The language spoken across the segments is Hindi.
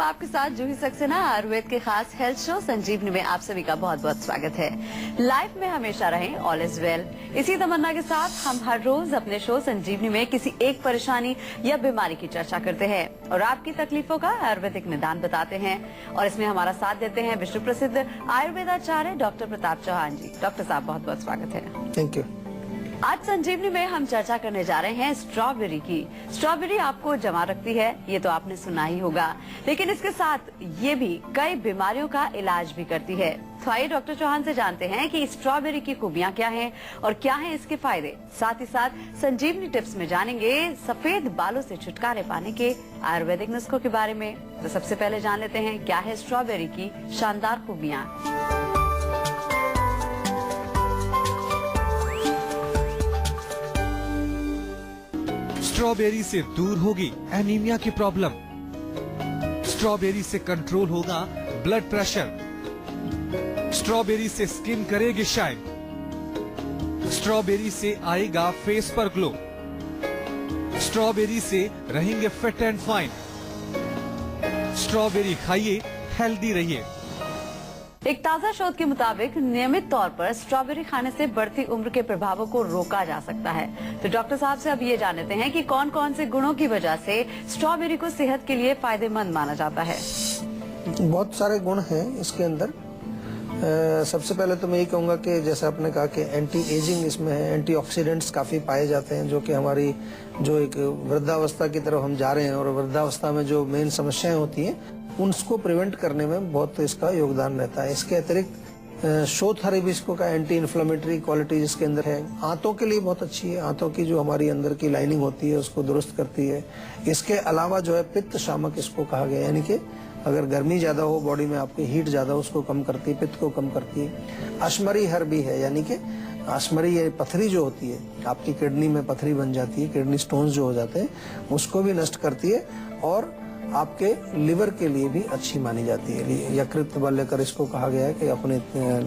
हूँ आपके साथ जूही सक्सेना। आयुर्वेद के खास हेल्थ शो संजीवनी में आप सभी का बहुत बहुत स्वागत है। लाइफ में हमेशा रहें, ऑल इज वेल। इसी तमन्ना के साथ हम हर रोज अपने शो संजीवनी में किसी एक परेशानी या बीमारी की चर्चा करते हैं और आपकी तकलीफों का आयुर्वेदिक निदान बताते हैं। और इसमें हमारा साथ देते हैं विश्व प्रसिद्ध आयुर्वेदाचार्य डॉक्टर प्रताप चौहान जी। डॉक्टर साहब बहुत बहुत स्वागत है। Thank you. आज संजीवनी में हम चर्चा करने जा रहे हैं स्ट्रॉबेरी की। स्ट्रॉबेरी आपको जमा रखती है, ये तो आपने सुना ही होगा, लेकिन इसके साथ ये भी कई बीमारियों का इलाज भी करती है। तो आइए डॉक्टर चौहान से जानते हैं कि स्ट्रॉबेरी की खूबियां क्या हैं और क्या हैं इसके फायदे। साथ ही साथ संजीवनी टिप्स में जानेंगे सफेद बालों से छुटकारे पाने के आयुर्वेदिक नुस्खों के बारे में। तो सबसे पहले जान लेते हैं क्या है स्ट्रॉबेरी की शानदार खूबियां। स्ट्रॉबेरी से दूर होगी एनीमिया की प्रॉब्लम। स्ट्रॉबेरी से कंट्रोल होगा ब्लड प्रेशर। स्ट्रॉबेरी से स्किन करेगी शाइन। स्ट्रॉबेरी से आएगा फेस पर ग्लो। स्ट्रॉबेरी से रहेंगे फिट एंड फाइन। स्ट्रॉबेरी खाइए, हेल्दी रहिए। एक ताजा शोध के मुताबिक नियमित तौर पर स्ट्रॉबेरी खाने से बढ़ती उम्र के प्रभावों को रोका जा सकता है। तो डॉक्टर साहब से अब ये जान लेते हैं कि कौन कौन से गुणों की वजह से स्ट्रॉबेरी को सेहत के लिए फायदेमंद माना जाता है। बहुत सारे गुण हैं इसके अंदर। सबसे पहले तो मैं ये कहूँगा कि जैसा आपने कहा कि एंटी एजिंग इसमें है, एंटीऑक्सीडेंट्स काफी पाए जाते हैं, जो कि हमारी जो एक वृद्धावस्था की तरफ हम जा रहे हैं और वृद्धावस्था में जो मेन समस्याएं होती हैं उनको प्रिवेंट करने में बहुत इसका योगदान रहता है। इसके अतिरिक्त शोथ हिबिस्को का एंटी इन्फ्लेमेटरी क्वालिटी इसके अंदर है। आंतों के लिए बहुत अच्छी है, आंतों की जो हमारी अंदर की लाइनिंग होती है उसको दुरुस्त करती है। इसके अलावा जो है पित्त शामक इसको कहा गया, यानी कि अगर गर्मी ज्यादा हो बॉडी में, आपकी हीट ज्यादा हो, उसको कम करती है, पित्त को कम करती है। अश्मरी हर भी है, यानी कि अश्मरी ये पथरी जो होती है, आपकी किडनी में पथरी बन जाती है, किडनी स्टोन्स जो हो जाते हैं उसको भी नष्ट करती है और आपके लिवर के लिए भी अच्छी मानी जाती है। यकृत बल लेकर इसको कहा गया है कि अपने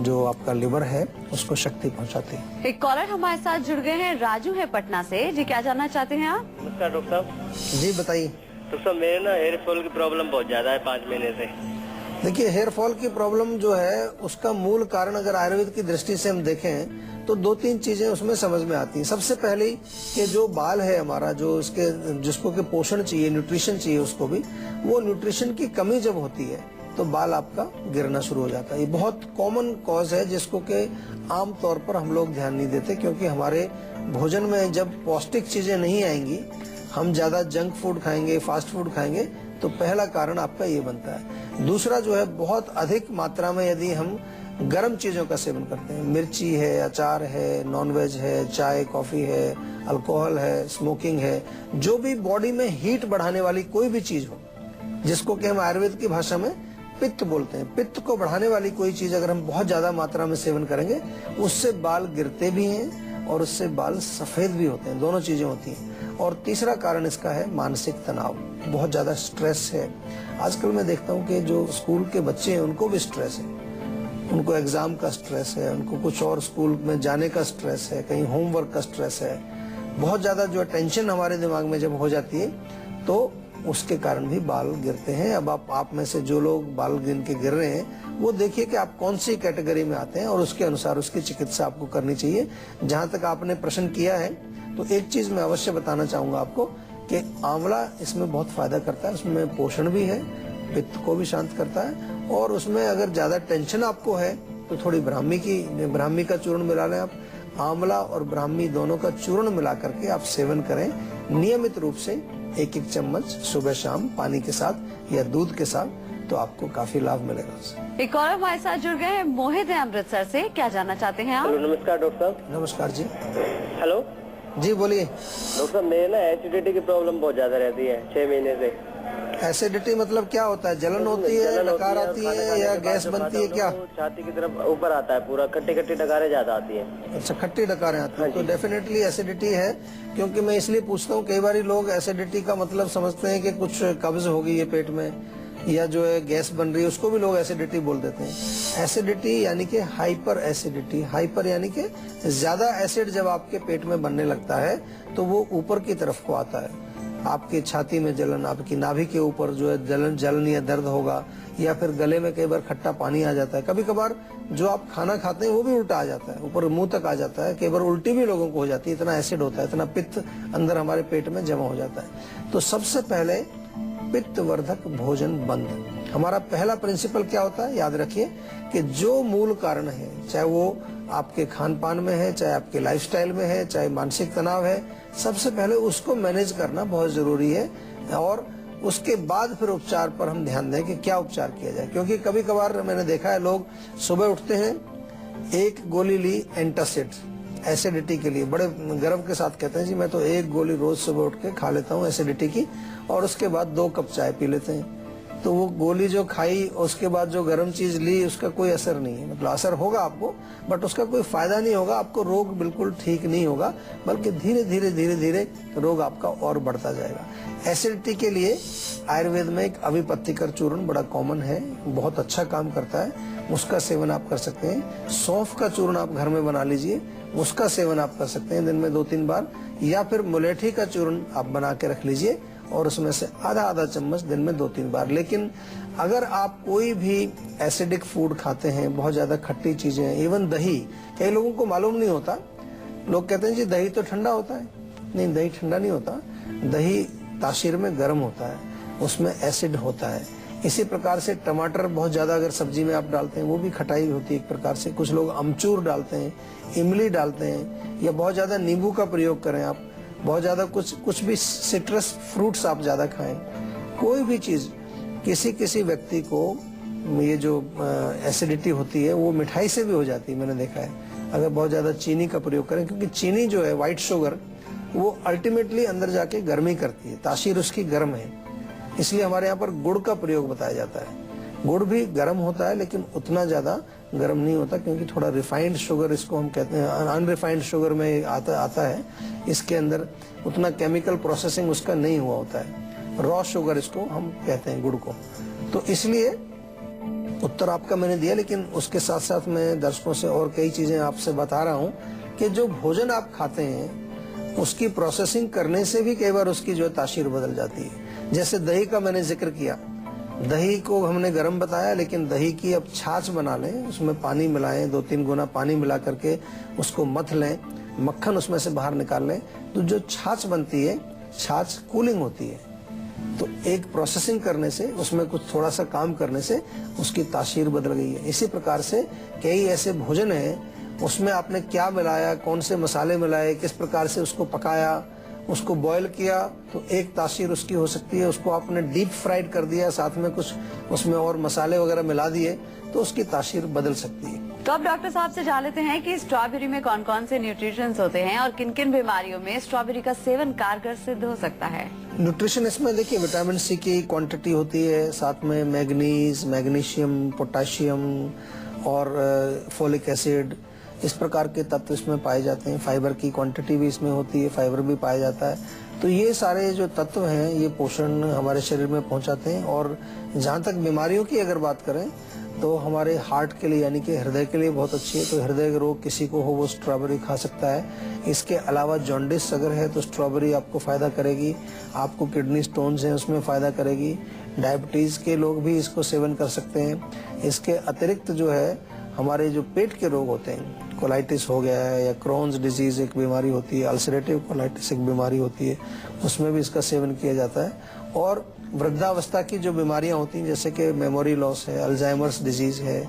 जो आपका लिवर है उसको शक्ति पहुंचाती है। एक कॉलर हमारे साथ जुड़ गए हैं, राजू है पटना से। जी क्या जानना चाहते हैं आप? नमस्कार डॉक्टर साहब। जी बताइए। डॉक्टर साहब मेरे ना हेयर फॉल की प्रॉब्लम बहुत ज्यादा है 5 महीने से। देखिए, हेयर फॉल की प्रॉब्लम जो है उसका मूल कारण अगर आयुर्वेद की दृष्टि से हम देखें तो 2-3 चीजें उसमें समझ में आती हैं। सबसे पहले कि जो बाल है हमारा, जो इसके जिसको के पोषण चाहिए, न्यूट्रिशन चाहिए उसको भी, वो न्यूट्रिशन की कमी जब होती है तो बाल आपका गिरना शुरू हो जाता है। ये बहुत कॉमन कॉज है जिसको कि आम तौर पर हम लोग ध्यान नहीं देते, क्योंकि हमारे भोजन में जब पौष्टिक चीजें नहीं आएंगी, हम ज्यादा जंक फूड खाएंगे, फास्ट फूड खाएंगे, तो पहला कारण आपका ये बनता है। दूसरा जो है, बहुत अधिक मात्रा में यदि हम गर्म चीजों का सेवन करते हैं, मिर्ची है, अचार है, नॉनवेज है, चाय कॉफी है, अल्कोहल है, स्मोकिंग है, जो भी बॉडी में हीट बढ़ाने वाली कोई भी चीज हो, जिसको कि हम आयुर्वेद की भाषा में पित्त बोलते हैं, पित्त को बढ़ाने वाली कोई चीज अगर हम बहुत ज्यादा मात्रा में सेवन करेंगे, उससे बाल गिरते भी हैं और उससे बाल सफेद भी होते हैं, दोनों चीजें होती हैं। और तीसरा कारण इसका है मानसिक तनाव, बहुत ज्यादा स्ट्रेस है। आजकल मैं देखता हूँ कि जो स्कूल के बच्चे हैं उनको भी स्ट्रेस है, उनको एग्जाम का स्ट्रेस है, उनको कुछ और स्कूल में जाने का स्ट्रेस है, कहीं होमवर्क का स्ट्रेस है। बहुत ज्यादा जो टेंशन हमारे दिमाग में जब हो जाती है तो उसके कारण भी बाल गिरते हैं। अब आप में से जो लोग बाल गिन के गिर रहे हैं वो देखिए कि आप कौन सी कैटेगरी में आते हैं और उसके अनुसार उसकी चिकित्सा आपको करनी चाहिए। जहां तक आपने प्रश्न किया है तो एक चीज मैं अवश्य बताना चाहूंगा आपको कि आंवला इसमें बहुत फायदा करता है। उसमें पोषण भी है, पित्त को भी शांत करता है, और उसमें अगर ज्यादा टेंशन आपको है तो थोड़ी ब्राह्मी का चूर्ण मिला लें आप। आंवला और ब्राह्मी दोनों का चूर्ण मिला करके आप सेवन करें नियमित रूप से, 1-1 चम्मच सुबह शाम पानी के साथ या दूध के साथ, तो आपको काफी लाभ मिलेगा उससे। एक और हमारे साथ जुड़ गए हैं, मोहित है अमृतसर से। क्या जानना चाहते हैं आप? हेलो, नमस्कार डॉक्टर साहब। नमस्कार जी। हेलो जी बोलिए। डॉक्टर साहब, मेरे ना एसिडिटी की प्रॉब्लम बहुत ज्यादा रहती है 6 महीने से। एसिडिटी मतलब क्या होता है? जलन होती है, डकार आती है या गैस बनती है? क्या छाती की तरफ ऊपर आता है, पूरा खट्टी खट्टी डकारें ज्यादा आती है। अच्छा, खट्टी डकारें आती है तो डेफिनेटली एसिडिटी है। क्योंकि मैं इसलिए पूछता हूँ, कई बार लोग एसिडिटी का मतलब समझते हैं कि कुछ कब्ज हो गई है पेट में या जो है गैस बन रही है, उसको भी लोग एसिडिटी बोल देते हैं। एसिडिटी यानी कि हाइपर एसिडिटी, हाइपर यानी कि ज्यादा एसिड जब आपके पेट में बनने लगता है तो वो ऊपर की तरफ को आता है। आपकी छाती में जलन, आपकी नाभि के ऊपर जो है जलन या दर्द होगा, या फिर गले में कई बार खट्टा पानी आ जाता है। कभी कभार जो आप खाना खाते हैं वो भी उल्टा आ जाता है, ऊपर मुंह तक आ जाता है। कई बार उल्टी भी लोगों को हो जाती है, इतना एसिड होता है, इतना पित्त अंदर हमारे पेट में जमा हो जाता है। तो सबसे पहले पित्त वर्धक भोजन बंद। हमारा पहला प्रिंसिपल क्या होता है, याद रखिए कि जो मूल कारण है, चाहे वो आपके खान पान में है, चाहे आपके लाइफस्टाइल में है, चाहे मानसिक तनाव है, सबसे पहले उसको मैनेज करना बहुत जरूरी है। और उसके बाद फिर उपचार पर हम ध्यान दें कि क्या उपचार किया जाए। क्योंकि कभी कभार मैंने देखा है, लोग सुबह उठते हैं, एक गोली ली एंटासिड एसिडिटी के लिए, बड़े गर्व के साथ कहते हैं जी मैं तो एक गोली रोज सुबह उठ के खा लेता हूँ एसिडिटी की, और उसके बाद 2 कप चाय पी लेते हैं। तो वो गोली जो खाई उसके बाद जो गर्म चीज ली उसका कोई असर नहीं है। मतलब असर होगा आपको, बट उसका कोई फायदा नहीं होगा, आपको रोग बिल्कुल ठीक नहीं होगा, बल्कि धीरे धीरे रोग आपका और बढ़ता जाएगा। एसिडिटी के लिए आयुर्वेद में एक अभिपत्तिकर चूर्ण बड़ा कॉमन है, बहुत अच्छा काम करता है, उसका सेवन आप कर सकते हैं। सौंफ का चूर्ण आप घर में बना लीजिए, उसका सेवन आप कर सकते हैं दिन में 2-3 बार, या फिर मुलेठी का चूर्ण आप बना के रख लीजिए और उसमें से आधा चम्मच दिन में 2-3 बार। लेकिन अगर आप कोई भी एसिडिक फूड खाते हैं, बहुत ज्यादा खट्टी चीजें, इवन दही, कई लोगों को मालूम नहीं होता, लोग कहते हैं जी दही तो ठंडा होता है। नहीं, दही ठंडा नहीं होता, दही तासीर में गर्म होता है, उसमें एसिड होता है। इसी प्रकार से टमाटर बहुत ज्यादा अगर सब्जी में आप डालते हैं वो भी खटाई होती है एक प्रकार से। कुछ लोग अमचूर डालते हैं, इमली डालते हैं, या बहुत ज्यादा नींबू का प्रयोग करें आप, बहुत ज्यादा कुछ भी सिट्रस फ्रूट्स आप ज्यादा खाएं। कोई भी चीज, किसी व्यक्ति को ये जो एसिडिटी होती है वो मिठाई से भी हो जाती है, मैंने देखा है। अगर बहुत ज्यादा चीनी का प्रयोग करें, क्योंकि चीनी जो है व्हाइट शुगर, वो अल्टीमेटली अंदर जाके गर्मी करती है, तासीर उसकी गर्म है। इसलिए हमारे यहाँ पर गुड़ का प्रयोग बताया जाता है। गुड़ भी गर्म होता है लेकिन उतना ज्यादा गर्म नहीं होता, क्योंकि थोड़ा रिफाइंड शुगर इसको हम कहते हैं, अनरिफाइंड शुगर में आता है। इसके अंदर उतना केमिकल प्रोसेसिंग उसका नहीं हुआ होता है, रॉ शुगर इसको हम कहते हैं गुड़ को। तो इसलिए उत्तर आपका मैंने दिया, लेकिन उसके साथ साथ मैं दर्शकों से और कई चीजें आपसे बता रहा हूँ कि जो भोजन आप खाते हैं उसकी प्रोसेसिंग करने से भी कई बार उसकी जो तासीर बदल जाती है। जैसे दही का मैंने जिक्र किया, दही को हमने गर्म बताया, लेकिन दही की अब छाछ बना लें, उसमें पानी मिलाएं, 2-3 गुना पानी मिला करके उसको मथ लें, मक्खन उसमें से बाहर निकाल लें, तो जो छाछ बनती है, छाछ कूलिंग होती है। तो एक प्रोसेसिंग करने से, उसमें कुछ थोड़ा सा काम करने से उसकी तासीर बदल गई है। इसी प्रकार से कई ऐसे भोजन हैं, उसमें आपने क्या मिलाया, कौन से मसाले मिलाए, किस प्रकार से उसको पकाया, उसको बॉईल किया, तो एक तासीर उसकी हो सकती है। उसको आपने डीप फ्राइड कर दिया, साथ में कुछ उसमें और मसाले वगैरह मिला दिए, तो उसकी तासीर बदल सकती है। तो अब डॉक्टर साहब से जान लेते हैं कि स्ट्रॉबेरी में कौन कौन से न्यूट्रिशंस होते हैं और किन किन बीमारियों में स्ट्रॉबेरी का सेवन कारगर सिद्ध हो सकता है। न्यूट्रिशन इसमें देखिए, विटामिन सी की क्वांटिटी होती है, साथ में मैग्नीज, मैग्नीशियम, पोटेशियम और फोलिक एसिड, इस प्रकार के तत्व इसमें पाए जाते हैं। फाइबर की क्वांटिटी भी इसमें होती है, फाइबर भी पाया जाता है। तो ये सारे जो तत्व हैं ये पोषण हमारे शरीर में पहुंचाते हैं। और जहाँ तक बीमारियों की अगर बात करें तो हमारे हार्ट के लिए, यानी कि हृदय के लिए बहुत अच्छी है। तो हृदय रोग किसी को हो वो स्ट्रॉबेरी खा सकता है। इसके अलावा जॉन्डिस अगर है तो स्ट्रॉबेरी आपको फायदा करेगी। आपको किडनी स्टोन्स हैं उसमें फायदा करेगी। डायबिटीज के लोग भी इसको सेवन कर सकते हैं। इसके अतिरिक्त जो है हमारे जो पेट के रोग होते हैं, कोलाइटिस हो गया है, या क्रोन्स डिजीज एक बीमारी होती है, अल्सरेटिव कोलाइटिस एक बीमारी होती है, उसमें भी इसका सेवन किया जाता है। और वृद्धावस्था की जो बीमारियां होती हैं, जैसे कि मेमोरी लॉस है, अल्जाइमर्स डिजीज है,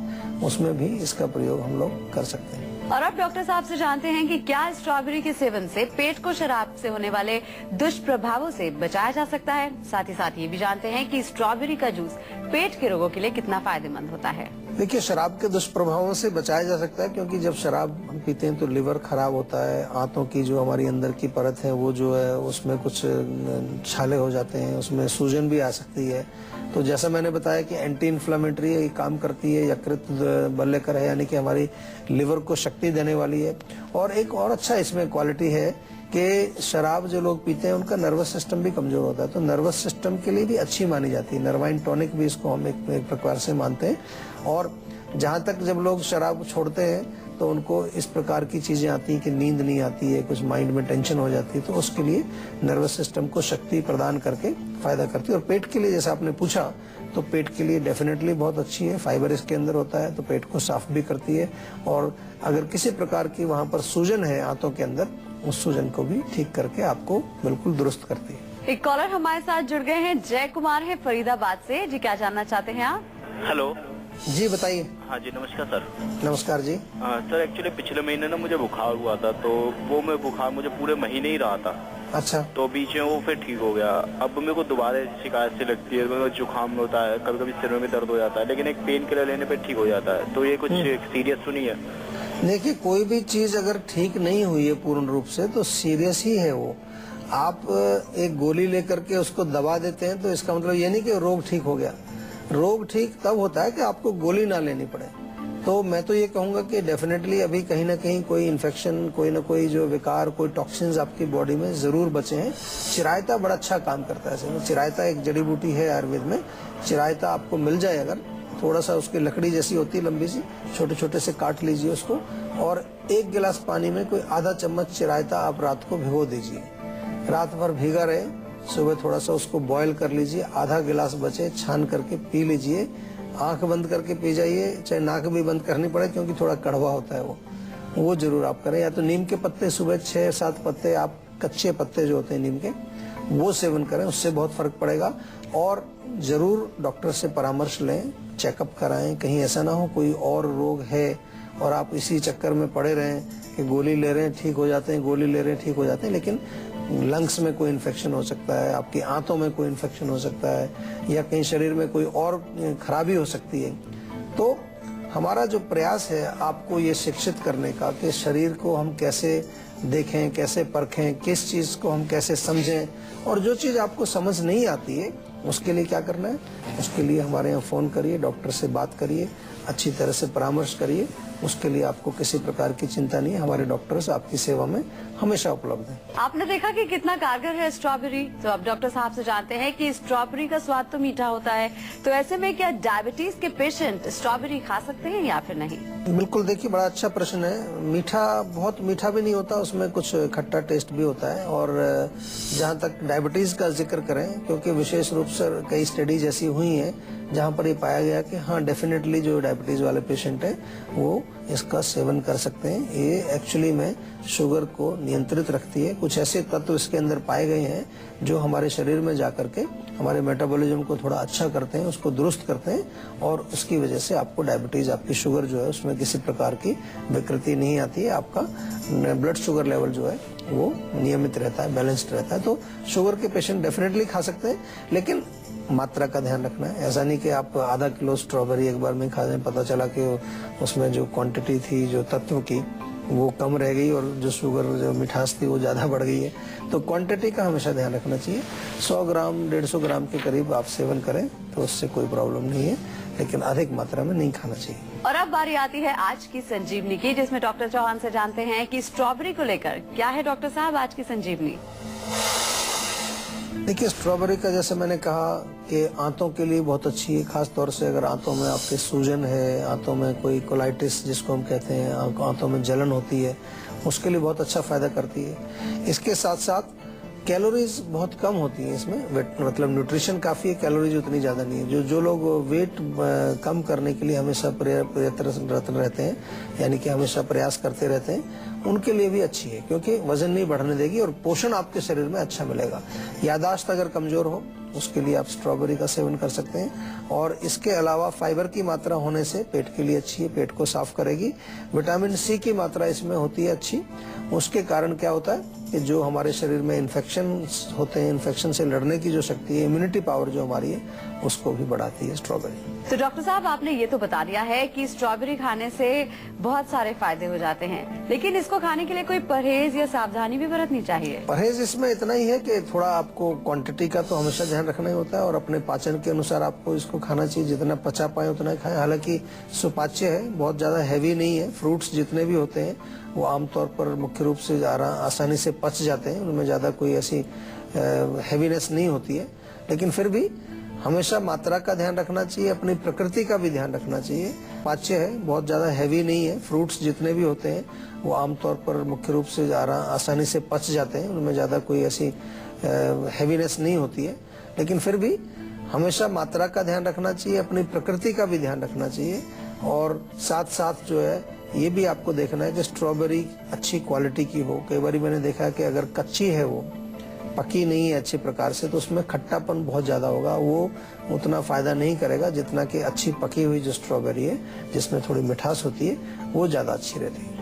उसमें भी इसका प्रयोग हम लोग कर सकते हैं। और अब डॉक्टर साहब से जानते हैं कि क्या स्ट्रॉबेरी के सेवन से पेट को शराब से होने वाले दुष्प्रभावों से बचाया जा सकता है। साथ ही साथ ये भी जानते हैं कि स्ट्रॉबेरी का जूस पेट के रोगों के लिए कितना फायदेमंद होता है। देखिए, शराब के दुष्प्रभावों से बचाया जा सकता है, क्योंकि जब शराब हम पीते हैं तो लिवर खराब होता है। आंतों की जो हमारी अंदर की परत है वो जो है उसमें कुछ छाले हो जाते हैं, उसमें सूजन भी आ सकती है। तो जैसा मैंने बताया कि एंटी इन्फ्लेमेटरी काम करती है, यकृत बल्लेकर है, यानी कि हमारी लिवर को शक्ति देने वाली है। और एक और अच्छा इसमें क्वालिटी है कि शराब जो लोग पीते हैं उनका नर्वस सिस्टम भी कमजोर होता है, तो नर्वस सिस्टम के लिए भी अच्छी मानी जाती है। नर्वाइन टॉनिक भी इसको हम एक प्रकार से मानते हैं। और जहाँ तक जब लोग शराब छोड़ते हैं तो उनको इस प्रकार की चीजें आती हैं कि नींद नहीं आती है, कुछ माइंड में टेंशन हो जाती है, तो उसके लिए नर्वस सिस्टम को शक्ति प्रदान करके फायदा करती है। और पेट के लिए जैसा आपने पूछा, तो पेट के लिए डेफिनेटली बहुत अच्छी है, फाइबर इसके अंदर होता है, तो पेट को साफ भी करती है। और अगर किसी प्रकार की वहाँ पर सूजन है आंतों के अंदर, उस सूजन को भी ठीक करके आपको बिल्कुल दुरुस्त करती है। एक कॉलर हमारे साथ जुड़ गए हैं, जय कुमार है फरीदाबाद से। जी, क्या जानना चाहते हैं आप? हेलो जी बताइए। हाँ जी, नमस्कार सर। नमस्कार जी। सर एक्चुअली पिछले महीने ना मुझे बुखार हुआ था, तो वो मैं बुखार मुझे पूरे महीने ही रहा था। अच्छा। तो बीच में वो फिर ठीक हो गया। अब मेरे को दोबारा शिकायत सी लगती है, मेरे को जुकाम होता है, कभी कभी सिर में भी दर्द हो जाता है, लेकिन एक पेन किलर लेने पे ठीक हो जाता है। तो ये कुछ सीरियस तो नहीं है? देखिए, कोई भी चीज अगर ठीक नहीं हुई है पूर्ण रूप से तो सीरियस ही है वो। आप एक गोली लेकर के उसको दबा देते हैं तो इसका मतलब ये नहीं कि रोग ठीक हो गया। रोग ठीक तब होता है कि आपको गोली ना लेनी पड़े। तो मैं तो ये कहूंगा कि डेफिनेटली अभी कहीं ना कहीं कोई इन्फेक्शन, कोई ना कोई जो विकार, कोई टॉक्सिन्स आपकी बॉडी में जरूर बचे हैं। चिरायता बड़ा अच्छा काम करता है इसमें। चिरायता एक जड़ी बूटी है आयुर्वेद में। चिरायता आपको मिल जाए अगर, थोड़ा सा उसकी लकड़ी जैसी होती है लंबी सी, छोटे छोटे से काट लीजिए उसको, और 1 गिलास पानी में कोई आधा चम्मच चिरायता आप रात को भिगो दीजिए। रात भर भीगा रहे, सुबह थोड़ा सा उसको बॉईल कर लीजिए, आधा गिलास बचे छान करके पी लीजिए। आंख बंद करके पी जाइए, चाहे नाक भी बंद करनी पड़े क्योंकि थोड़ा कड़वा होता है वो जरूर आप करें। या तो नीम के पत्ते सुबह 6-7 पत्ते, आप कच्चे पत्ते जो होते हैं नीम के, वो सेवन करें, उससे बहुत फर्क पड़ेगा। और जरूर डॉक्टर से परामर्श लें, चेकअप कराएं, कहीं ऐसा ना हो कोई और रोग है और आप इसी चक्कर में पड़े रहें कि गोली ले रहे हैं ठीक हो जाते हैं, गोली ले रहे हैं ठीक हो जाते हैं, लेकिन लंग्स में कोई इन्फेक्शन हो सकता है, आपकी आंतों में कोई इन्फेक्शन हो सकता है, या कहीं शरीर में कोई और खराबी हो सकती है। तो हमारा जो प्रयास है आपको ये शिक्षित करने का कि शरीर को हम कैसे देखें, कैसे परखें, किस चीज को हम कैसे समझें, और जो चीज आपको समझ नहीं आती है उसके लिए क्या करना है, उसके लिए हमारे यहाँ फोन करिए, डॉक्टर से बात करिए, अच्छी तरह से परामर्श करिए। उसके लिए आपको किसी प्रकार की चिंता नहीं है, हमारे डॉक्टर्स आपकी सेवा में हमेशा उपलब्ध हैं। आपने देखा कि कितना कारगर है स्ट्रॉबेरी। तो अब डॉक्टर साहब से जानते हैं कि स्ट्रॉबेरी का स्वाद तो मीठा होता है, तो ऐसे में क्या डायबिटीज के पेशेंट स्ट्रॉबेरी खा सकते हैं या फिर नहीं? बिल्कुल, देखिए बड़ा अच्छा प्रश्न है। मीठा बहुत मीठा भी नहीं होता, उसमें कुछ खट्टा टेस्ट भी होता है। और जहाँ तक डायबिटीज का जिक्र करें, क्योंकि विशेष रूप से कई स्टडीज ऐसी हुई हैं जहाँ पर ये पाया गया कि हाँ डेफिनेटली जो डायबिटीज वाले पेशेंट हैं वो इसका सेवन कर सकते हैं। ये एक्चुअली में शुगर को नियंत्रित रखती है। कुछ ऐसे तत्व इसके अंदर पाए गए हैं जो हमारे शरीर में जाकर के हमारे मेटाबॉलिज्म को थोड़ा अच्छा करते हैं, उसको दुरुस्त करते हैं, और उसकी वजह से आपको डायबिटीज, आपकी शुगर जो है उसमें किसी प्रकार की विकृति नहीं आती है। आपका ब्लड शुगर लेवल जो है वो नियमित रहता है, बैलेंस्ड रहता है। तो शुगर के पेशेंट डेफिनेटली खा सकते हैं, लेकिन मात्रा का ध्यान रखना है। ऐसा नहीं कि आप आधा किलो स्ट्रॉबेरी एक बार में खा जाएं, पता चला कि उसमें जो क्वांटिटी थी, जो तत्व की, वो कम रह गई और जो शुगर, जो मिठास थी वो ज्यादा बढ़ गई है। तो क्वांटिटी का हमेशा ध्यान रखना चाहिए। 100 ग्राम 150 ग्राम के करीब आप सेवन करें तो उससे कोई प्रॉब्लम नहीं है, लेकिन अधिक मात्रा में नहीं खाना चाहिए। और अब बारी आती है आज की संजीवनी की, जिसमें डॉक्टर चौहान से जानते हैं कि स्ट्रॉबेरी को लेकर क्या है डॉक्टर साहब आज की संजीवनी। देखिए, स्ट्रॉबेरी का जैसे मैंने कहा कि आंतों के लिए बहुत अच्छी है, खास तौर से अगर आंतों में आपके सूजन है, आंतों में कोई कोलाइटिस जिसको हम कहते हैं, आंतों में जलन होती है, उसके लिए बहुत अच्छा फायदा करती है। इसके साथ साथ कैलोरीज बहुत कम होती हैं इसमें, मतलब न्यूट्रिशन काफी है, कैलोरीज उतनी ज्यादा नहीं है। जो लोग वेट कम करने के लिए हमेशा प्रयत्नरत रहते हैं, यानी कि हमेशा प्रयास करते रहते हैं, उनके लिए भी अच्छी है, क्योंकि वजन नहीं बढ़ने देगी और पोषण आपके शरीर में अच्छा मिलेगा। यादाश्त अगर कमजोर हो उसके लिए आप स्ट्रॉबेरी का सेवन कर सकते हैं। और इसके अलावा फाइबर की मात्रा होने से पेट के लिए अच्छी है, पेट को साफ करेगी। विटामिन सी की मात्रा इसमें होती है अच्छी। उसके कारण क्या होता है कि जो हमारे शरीर में इन्फेक्शन होते हैं, इन्फेक्शन से लड़ने की जो शक्ति है, इम्यूनिटी पावर जो हमारी है, उसको भी बढ़ाती है स्ट्रॉबेरी। तो डॉक्टर साहब, आपने ये तो बता दिया है कि स्ट्रॉबेरी खाने से बहुत सारे फायदे हो जाते हैं, लेकिन इसको खाने के लिए कोई परहेज या सावधानी भी बरतनी चाहिए? परहेज इसमें इतना ही है कि थोड़ा आपको क्वांटिटी का तो हमेशा ध्यान रखना ही होता है, और अपने पाचन के अनुसार आपको इसको खाना चाहिए। जितना पचा पाए उतना ही खाएं। हालांकि सुपाच्य है, बहुत ज्यादा हैवी नहीं है। फ्रूट्स जितने भी होते हैं वो आमतौर पर मुख्य रूप से आसानी से पच जाते हैं, उनमें ज्यादा कोई ऐसी हैवीनेस नहीं होती है। लेकिन फिर भी हमेशा मात्रा का ध्यान रखना चाहिए, अपनी प्रकृति का भी ध्यान रखना चाहिए। पाच्य है, बहुत ज्यादा हैवी नहीं है। फ्रूट्स जितने भी होते हैं वो आमतौर पर मुख्य रूप से आसानी से पच जाते हैं, उनमें ज्यादा कोई ऐसी हैवीनेस नहीं होती है। लेकिन फिर भी हमेशा मात्रा का ध्यान रखना चाहिए, अपनी प्रकृति का भी ध्यान रखना चाहिए। और साथ साथ जो है ये भी आपको देखना है कि स्ट्रॉबेरी अच्छी क्वालिटी की हो। कई बार मैंने देखा है कि अगर कच्ची है, वो पकी नहीं है अच्छे प्रकार से, तो उसमें खट्टापन बहुत ज्यादा होगा, वो उतना फायदा नहीं करेगा जितना कि अच्छी पकी हुई जो स्ट्रॉबेरी है जिसमें थोड़ी मिठास होती है वो ज्यादा अच्छी रहती है।